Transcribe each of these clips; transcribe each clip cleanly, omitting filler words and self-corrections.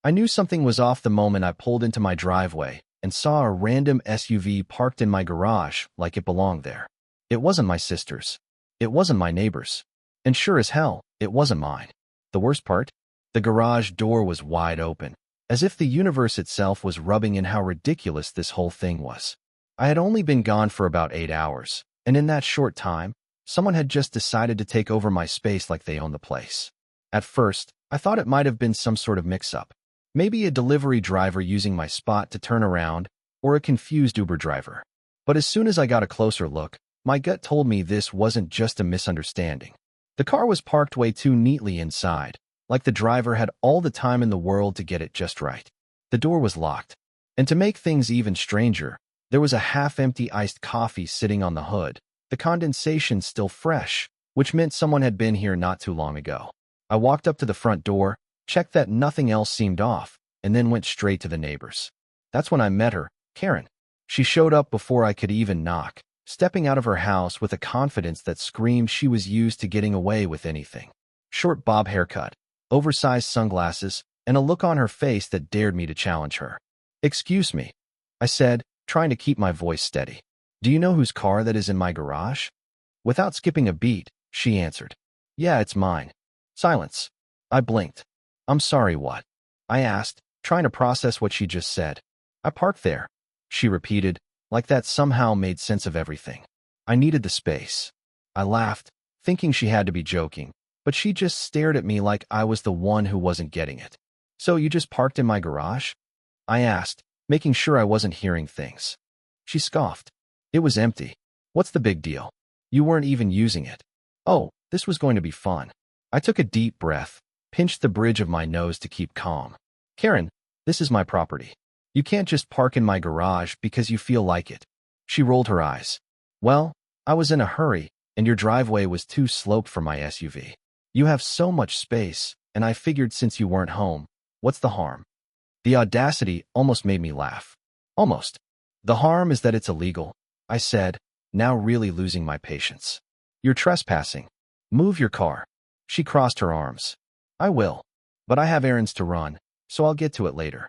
I knew something was off the moment I pulled into my driveway and saw a random SUV parked in my garage like it belonged there. It wasn't my sister's. It wasn't my neighbor's. And sure as hell, it wasn't mine. The worst part? The garage door was wide open, as if the universe itself was rubbing in how ridiculous this whole thing was. I had only been gone for about 8 hours, and in that short time, someone had just decided to take over my space like they owned the place. At first, I thought it might have been some sort of mix-up. Maybe a delivery driver using my spot to turn around, or a confused Uber driver. But as soon as I got a closer look, my gut told me this wasn't just a misunderstanding. The car was parked way too neatly inside, like the driver had all the time in the world to get it just right. The door was locked, and to make things even stranger, there was a half-empty iced coffee sitting on the hood, the condensation still fresh, which meant someone had been here not too long ago. I walked up to the front door, checked that nothing else seemed off, and then went straight to the neighbors. That's when I met her, Karen. She showed up before I could even knock, stepping out of her house with a confidence that screamed she was used to getting away with anything. Short bob haircut, oversized sunglasses, and a look on her face that dared me to challenge her. "Excuse me," I said, trying to keep my voice steady. "Do you know whose car that is in my garage?" Without skipping a beat, she answered, "Yeah, it's mine." Silence. I blinked. "I'm sorry, what?" I asked, trying to process what she just said. "I parked there," she repeated, like that somehow made sense of everything. "I needed the space." I laughed, thinking she had to be joking, but she just stared at me like I was the one who wasn't getting it. "So you just parked in my garage?" I asked, making sure I wasn't hearing things. She scoffed. "It was empty. What's the big deal? You weren't even using it." Oh, this was going to be fun. I took a deep breath, pinched the bridge of my nose to keep calm. "Karen, this is my property. You can't just park in my garage because you feel like it." She rolled her eyes. "Well, I was in a hurry, and your driveway was too sloped for my SUV. You have so much space, and I figured since you weren't home, what's the harm?" The audacity almost made me laugh. Almost. "The harm is that it's illegal," I said, now really losing my patience. "You're trespassing. Move your car." She crossed her arms. "I will. But I have errands to run, so I'll get to it later."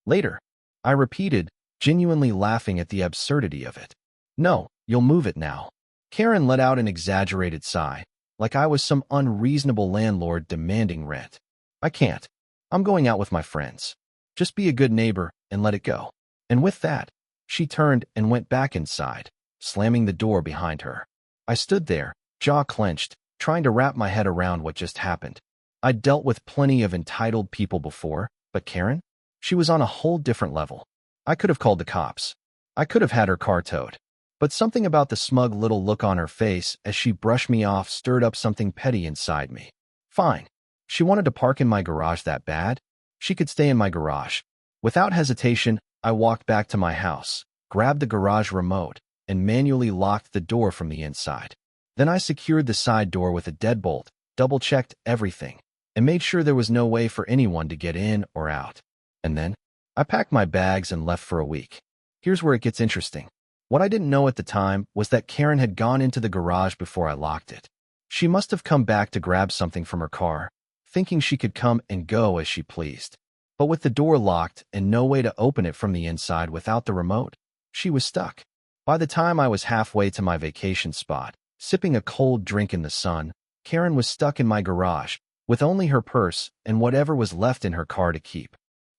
"Later?" I repeated, genuinely laughing at the absurdity of it. "No, you'll move it now." Karen let out an exaggerated sigh, like I was some unreasonable landlord demanding rent. "I can't. I'm going out with my friends. Just be a good neighbor and let it go." And with that, she turned and went back inside, slamming the door behind her. I stood there, jaw clenched, trying to wrap my head around what just happened. I'd dealt with plenty of entitled people before, but Karen? She was on a whole different level. I could have called the cops. I could have had her car towed. But something about the smug little look on her face as she brushed me off stirred up something petty inside me. Fine. She wanted to park in my garage that bad? She could stay in my garage. Without hesitation, I walked back to my house, grabbed the garage remote, and manually locked the door from the inside. Then I secured the side door with a deadbolt, double-checked everything, and made sure there was no way for anyone to get in or out. And then, I packed my bags and left for a week. Here's where it gets interesting. What I didn't know at the time was that Karen had gone into the garage before I locked it. She must have come back to grab something from her car, thinking she could come and go as she pleased. But with the door locked and no way to open it from the inside without the remote, she was stuck. By the time I was halfway to my vacation spot, sipping a cold drink in the sun, Karen was stuck in my garage, with only her purse and whatever was left in her car to keep.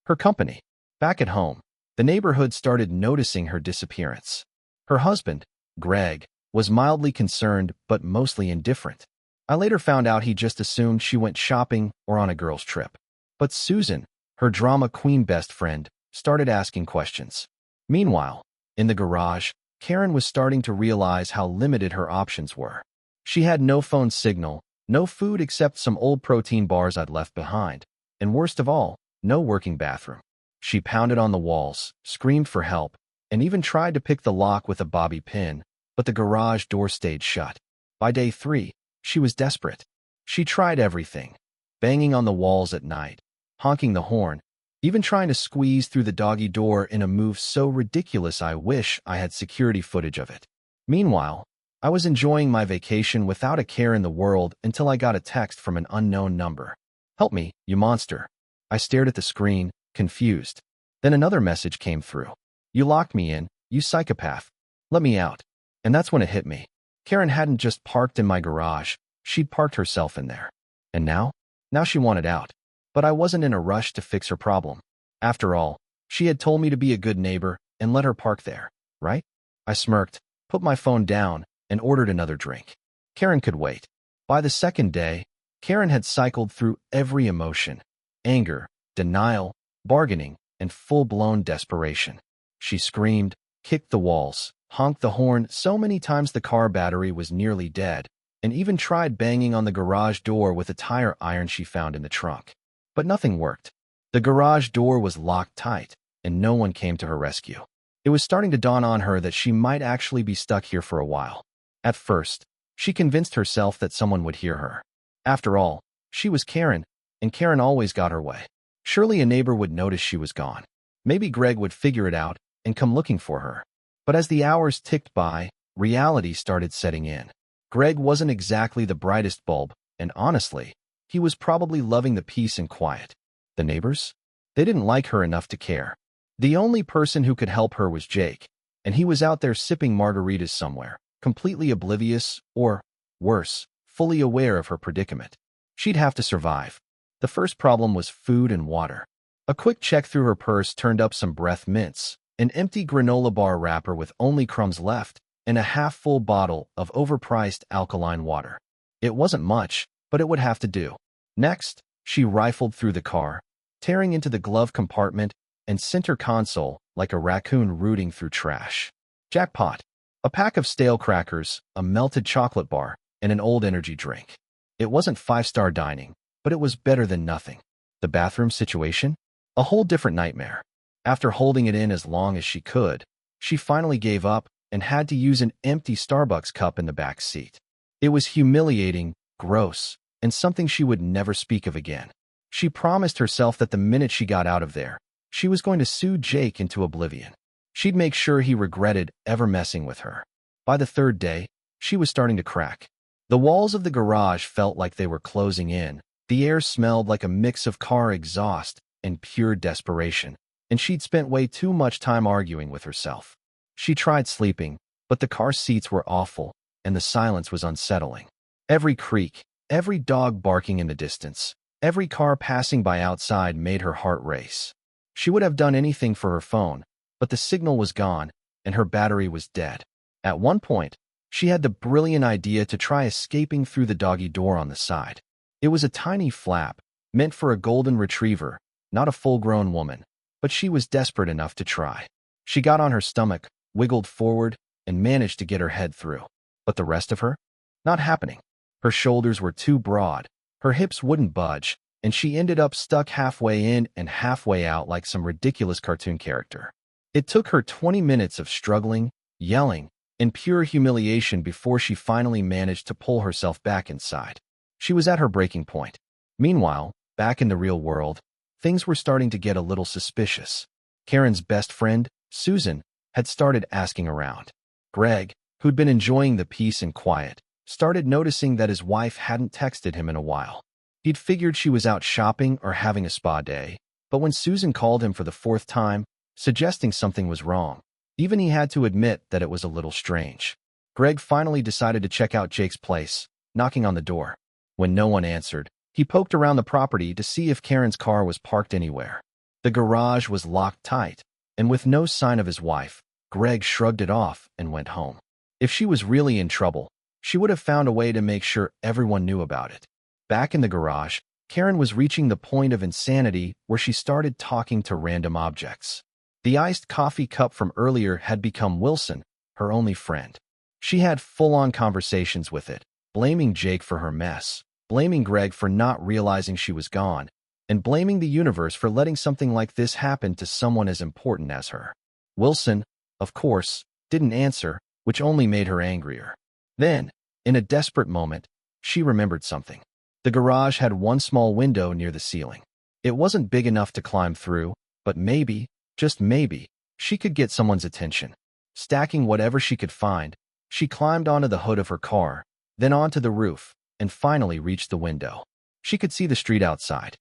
Her company. Back at home, the neighborhood started noticing her disappearance. Her husband, Greg, was mildly concerned but mostly indifferent. I later found out he just assumed she went shopping or on a girls' trip. But Susan, her drama queen best friend, started asking questions. Meanwhile, in the garage, Karen was starting to realize how limited her options were. She had no phone signal, no food except some old protein bars I'd left behind, and worst of all, no working bathroom. She pounded on the walls, screamed for help, and even tried to pick the lock with a bobby pin, but the garage door stayed shut. By day 3, she was desperate. She tried everything, banging on the walls at night, honking the horn, even trying to squeeze through the doggy door in a move so ridiculous I wish I had security footage of it. Meanwhile, I was enjoying my vacation without a care in the world until I got a text from an unknown number. "Help me, you monster. I stared at the screen, confused. Then another message came through. You locked me in, you psychopath. Let me out. And that's when it hit me. Karen hadn't just parked in my garage, she'd parked herself in there. And now? Now she wanted out. But I wasn't in a rush to fix her problem. After all, she had told me to be a good neighbor and let her park there, right? I smirked, put my phone down, and ordered another drink. Karen could wait. By the second day, Karen had cycled through every emotion: anger, denial, bargaining, and full-blown desperation. She screamed, kicked the walls, honked the horn so many times the car battery was nearly dead, and even tried banging on the garage door with a tire iron she found in the trunk. But nothing worked. The garage door was locked tight, and no one came to her rescue. It was starting to dawn on her that she might actually be stuck here for a while. At first, she convinced herself that someone would hear her. After all, she was Karen, and Karen always got her way. Surely a neighbor would notice she was gone. Maybe Greg would figure it out and come looking for her. But as the hours ticked by, reality started setting in. Greg wasn't exactly the brightest bulb, and honestly, he was probably loving the peace and quiet. The neighbors? They didn't like her enough to care. The only person who could help her was Jake, and he was out there sipping margaritas somewhere, completely oblivious, or, worse, fully aware of her predicament. She'd have to survive. The first problem was food and water. A quick check through her purse turned up some breath mints, an empty granola bar wrapper with only crumbs left, and a half-full bottle of overpriced alkaline water. It wasn't much, but it would have to do. Next, she rifled through the car, tearing into the glove compartment and center console like a raccoon rooting through trash. Jackpot! A pack of stale crackers, a melted chocolate bar, and an old energy drink. It wasn't five-star dining, but it was better than nothing. The bathroom situation? A whole different nightmare. After holding it in as long as she could, she finally gave up and had to use an empty Starbucks cup in the back seat. It was humiliating, gross, and something she would never speak of again. She promised herself that the minute she got out of there, she was going to sue Jake into oblivion. She'd make sure he regretted ever messing with her. By the third day, she was starting to crack. The walls of the garage felt like they were closing in. The air smelled like a mix of car exhaust and pure desperation, and she'd spent way too much time arguing with herself. She tried sleeping, but the car seats were awful, and the silence was unsettling. Every creak, every dog barking in the distance, every car passing by outside made her heart race. She would have done anything for her phone, but the signal was gone, and her battery was dead. At one point, she had the brilliant idea to try escaping through the doggy door on the side. It was a tiny flap, meant for a golden retriever, not a full-grown woman, but she was desperate enough to try. She got on her stomach, wiggled forward, and managed to get her head through. But the rest of her? Not happening. Her shoulders were too broad, her hips wouldn't budge, and she ended up stuck halfway in and halfway out like some ridiculous cartoon character. It took her 20 minutes of struggling, yelling, and pure humiliation before she finally managed to pull herself back inside. She was at her breaking point. Meanwhile, back in the real world, things were starting to get a little suspicious. Karen's best friend, Susan, had started asking around. Greg, who'd been enjoying the peace and quiet, started noticing that his wife hadn't texted him in a while. He'd figured she was out shopping or having a spa day, but when Susan called him for the fourth time, suggesting something was wrong, even he had to admit that it was a little strange. Greg finally decided to check out Jake's place, knocking on the door. When no one answered, he poked around the property to see if Karen's car was parked anywhere. The garage was locked tight, and with no sign of his wife, Greg shrugged it off and went home. If she was really in trouble, she would have found a way to make sure everyone knew about it. Back in the garage, Karen was reaching the point of insanity where she started talking to random objects. The iced coffee cup from earlier had become Wilson, her only friend. She had full-on conversations with it, blaming Jake for her mess, blaming Greg for not realizing she was gone, and blaming the universe for letting something like this happen to someone as important as her. Wilson, of course, didn't answer, which only made her angrier. Then, in a desperate moment, she remembered something. The garage had one small window near the ceiling. It wasn't big enough to climb through, but maybe, just maybe, she could get someone's attention. Stacking whatever she could find, she climbed onto the hood of her car, then onto the roof, and finally reached the window. She could see the street outside.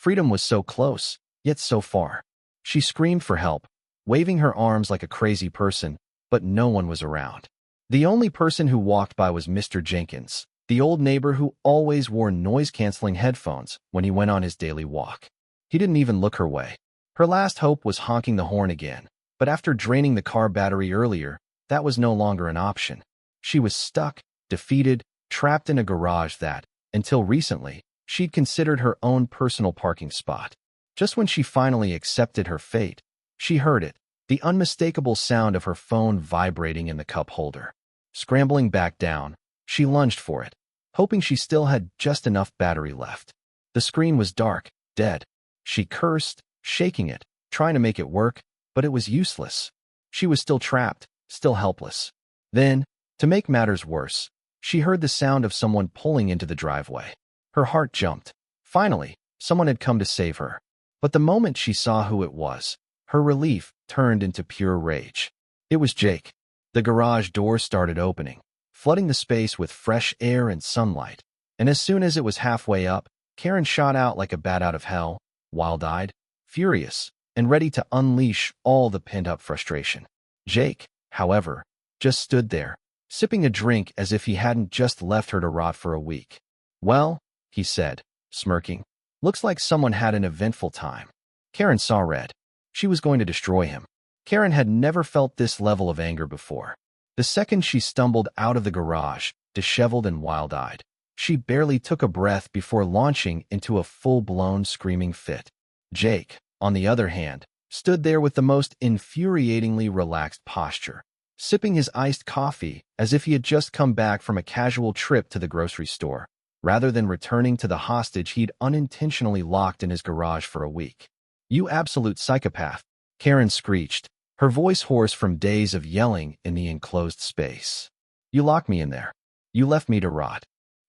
Freedom was so close, yet so far. She screamed for help, waving her arms like a crazy person, but no one was around. The only person who walked by was Mr. Jenkins, the old neighbor who always wore noise-canceling headphones when he went on his daily walk. He didn't even look her way. Her last hope was honking the horn again, but after draining the car battery earlier, that was no longer an option. She was stuck, defeated, trapped in a garage that, until recently, she'd considered her own personal parking spot. Just when she finally accepted her fate, she heard it, the unmistakable sound of her phone vibrating in the cup holder. Scrambling back down, she lunged for it, hoping she still had just enough battery left. The screen was dark, dead. She cursed, shaking it, trying to make it work, but it was useless. She was still trapped, still helpless. Then, to make matters worse, she heard the sound of someone pulling into the driveway. Her heart jumped. Finally, someone had come to save her. But the moment she saw who it was, her relief turned into pure rage. It was Jake. The garage door started opening, flooding the space with fresh air and sunlight. And as soon as it was halfway up, Karen shot out like a bat out of hell, wild-eyed, furious, and ready to unleash all the pent-up frustration. Jake, however, just stood there, sipping a drink as if he hadn't just left her to rot for a week. "Well," he said, smirking, "looks like someone had an eventful time." Karen saw red. She was going to destroy him. Karen had never felt this level of anger before. The second she stumbled out of the garage, disheveled and wild-eyed, she barely took a breath before launching into a full-blown screaming fit. Jake, on the other hand, stood there with the most infuriatingly relaxed posture, sipping his iced coffee as if he had just come back from a casual trip to the grocery store, rather than returning to the hostage he'd unintentionally locked in his garage for a week. "You absolute psychopath," Karen screeched, her voice hoarse from days of yelling in the enclosed space. "You locked me in there. You left me to rot.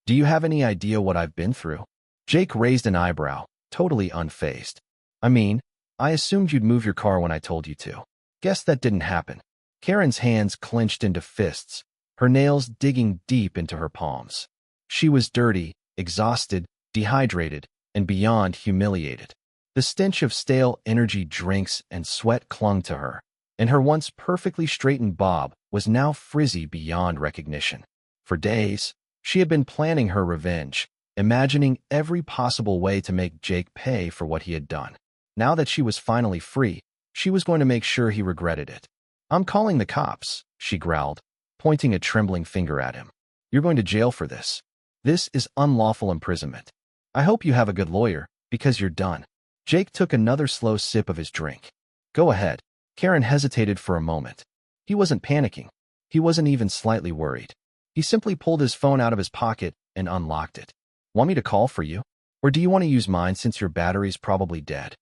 Do you have any idea what I've been through?" Jake raised an eyebrow, totally unfazed. "I mean, I assumed you'd move your car when I told you to. Guess that didn't happen." Karen's hands clenched into fists, her nails digging deep into her palms. She was dirty, exhausted, dehydrated, and beyond humiliated. The stench of stale energy drinks and sweat clung to her, and her once perfectly straightened bob was now frizzy beyond recognition. For days, she had been planning her revenge, imagining every possible way to make Jake pay for what he had done. Now that she was finally free, she was going to make sure he regretted it. "I'm calling the cops," she growled, pointing a trembling finger at him. "You're going to jail for this. This is unlawful imprisonment. I hope you have a good lawyer, because you're done." Jake took another slow sip of his drink. "Go ahead." Karen hesitated for a moment. He wasn't panicking. He wasn't even slightly worried. He simply pulled his phone out of his pocket and unlocked it. "Want me to call for you? Or do you want to use mine since your battery's probably dead?"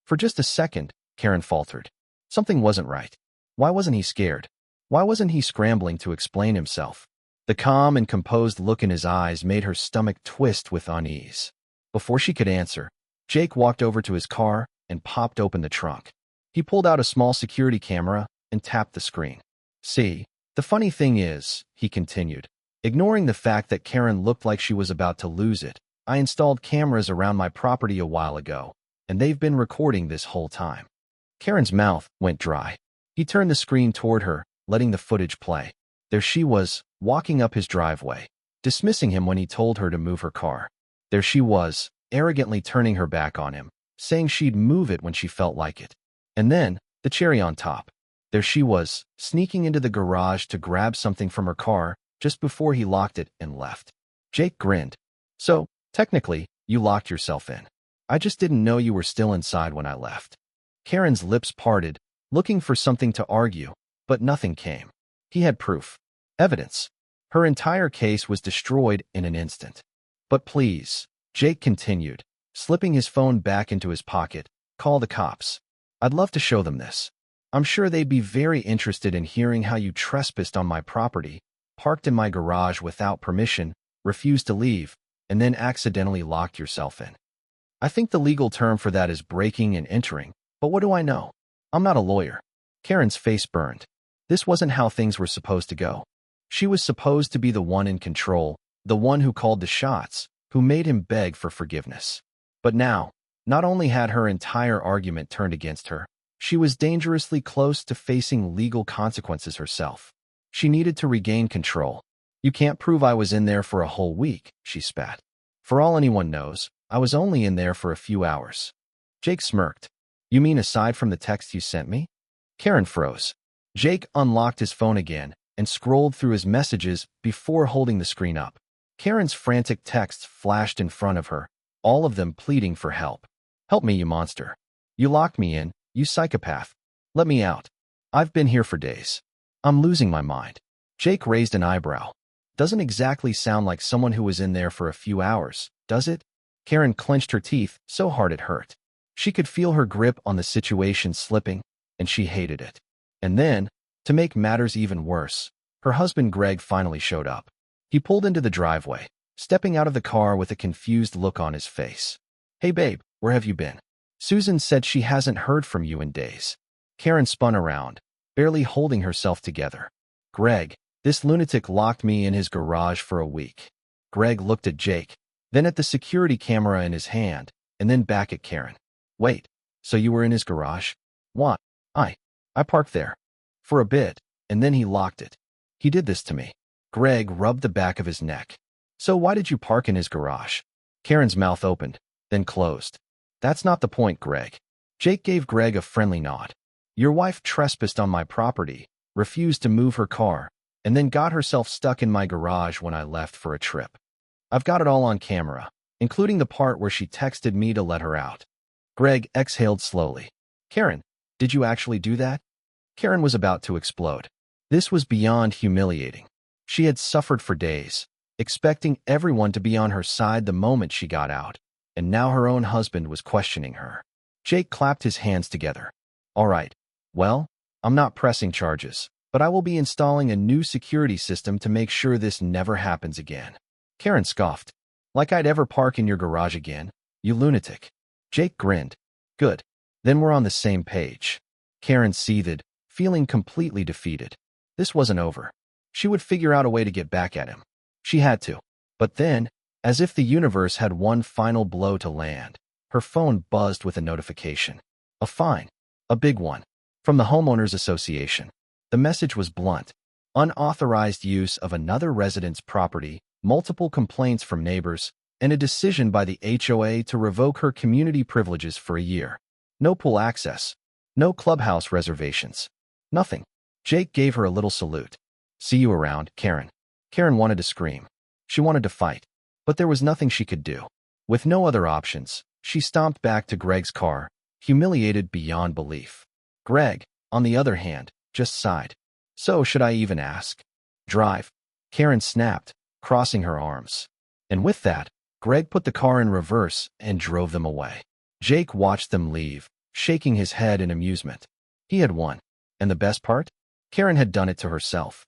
For just a second, Karen faltered. Something wasn't right. Why wasn't he scared? Why wasn't he scrambling to explain himself? The calm and composed look in his eyes made her stomach twist with unease. Before she could answer, Jake walked over to his car and popped open the trunk. He pulled out a small security camera and tapped the screen. "See, the funny thing is," he continued, ignoring the fact that Karen looked like she was about to lose it, "I installed cameras around my property a while ago, and they've been recording this whole time." Karen's mouth went dry. He turned the screen toward her, letting the footage play. There she was, walking up his driveway, dismissing him when he told her to move her car. There she was, arrogantly turning her back on him, saying she'd move it when she felt like it. And then, the cherry on top, there she was, sneaking into the garage to grab something from her car just before he locked it and left. Jake grinned. "So, technically, you locked yourself in. I just didn't know you were still inside when I left." Karen's lips parted, looking for something to argue, but nothing came. He had proof. Evidence. Her entire case was destroyed in an instant. "But please," Jake continued, slipping his phone back into his pocket, "call the cops. I'd love to show them this. I'm sure they'd be very interested in hearing how you trespassed on my property, parked in my garage without permission, refused to leave, and then accidentally locked yourself in. I think the legal term for that is breaking and entering, but what do I know? I'm not a lawyer." Karen's face burned. This wasn't how things were supposed to go. She was supposed to be the one in control, the one who called the shots, who made him beg for forgiveness. But now, Not only had her entire argument turned against her, she was dangerously close to facing legal consequences herself. She needed to regain control. You can't prove I was in there for a whole week, she spat. For all anyone knows, I was only in there for a few hours. Jake smirked. You mean aside from the text you sent me? Karen froze. Jake unlocked his phone again and scrolled through his messages before holding the screen up. Karen's frantic texts flashed in front of her, all of them pleading for help. Help me, you monster. You locked me in, you psychopath. Let me out. I've been here for days. I'm losing my mind. Jake raised an eyebrow. Doesn't exactly sound like someone who was in there for a few hours, does it? Karen clenched her teeth so hard it hurt. She could feel her grip on the situation slipping, and she hated it. And then, to make matters even worse, her husband Greg finally showed up. He pulled into the driveway, stepping out of the car with a confused look on his face. Hey babe, where have you been? Susan said she hasn't heard from you in days. Karen spun around, barely holding herself together. Greg, this lunatic locked me in his garage for a week. Greg looked at Jake, then at the security camera in his hand, and then back at Karen. Wait, so you were in his garage? What? I parked there. For a bit, and then he locked it. He did this to me. Greg rubbed the back of his neck. So why did you park in his garage? Karen's mouth opened, then closed. That's not the point, Greg. Jake gave Greg a friendly nod. Your wife trespassed on my property, refused to move her car, and then got herself stuck in my garage when I left for a trip. I've got it all on camera, including the part where she texted me to let her out. Greg exhaled slowly. Karen, did you actually do that? Karen was about to explode. This was beyond humiliating. She had suffered for days, expecting everyone to be on her side the moment she got out, and now her own husband was questioning her. Jake clapped his hands together. All right, well, I'm not pressing charges, but I will be installing a new security system to make sure this never happens again. Karen scoffed. Like I'd ever park in your garage again, you lunatic. Jake grinned. Good. Then we're on the same page. Karen seethed, feeling completely defeated. This wasn't over. She would figure out a way to get back at him. She had to. But then, as if the universe had one final blow to land, her phone buzzed with a notification. A fine. A big one. From the Homeowners Association. The message was blunt. Unauthorized use of another resident's property, multiple complaints from neighbors, and a decision by the HOA to revoke her community privileges for a year. No pool access. No clubhouse reservations. Nothing. Jake gave her a little salute. See you around, Karen. Karen wanted to scream. She wanted to fight. But there was nothing she could do. With no other options, she stomped back to Greg's car, humiliated beyond belief. Greg, on the other hand, just sighed. So should I even ask? Drive. Karen snapped, crossing her arms. And with that, Greg put the car in reverse and drove them away. Jake watched them leave, shaking his head in amusement. He had won. And the best part? Karen had done it to herself.